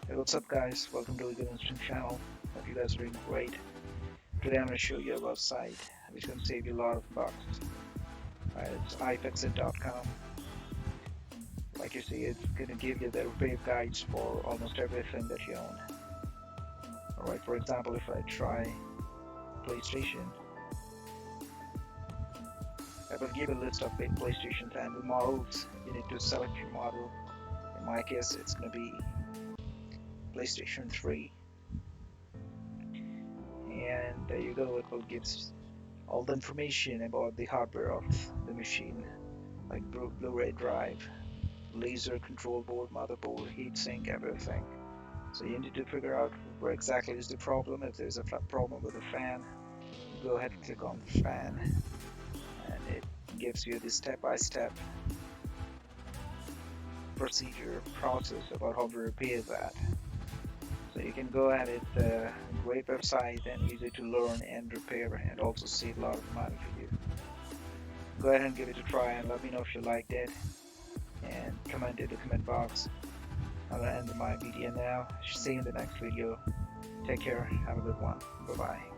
Hey, what's up guys? Welcome to the Good Instinct channel. Hope you guys are doing great. Today I'm going to show you a website which can save you a lot of bucks. It's ifixit.com. Like you see, it's going to give you the repair guides for almost everything that you own. Alright, for example, if I try PlayStation, I will give a list of PlayStations and the models. You need to select your model. In my case, it's going to be PlayStation 3. And there you go, it will give all the information about the hardware of the machine, like Blu-ray drive, laser control board, motherboard, heatsink, everything. So you need to figure out where exactly is the problem. If there's a problem with the fan, go ahead and click on fan, and it gives you the step-by-step procedure process about how to repair that. So you can go ahead, it's a great website and easy to learn and repair, and also save a lot of money for you. Go ahead and give it a try and let me know if you liked it, and comment in the comment box. I'll end my video now. See you in the next video. Take care. Have a good one. Bye bye.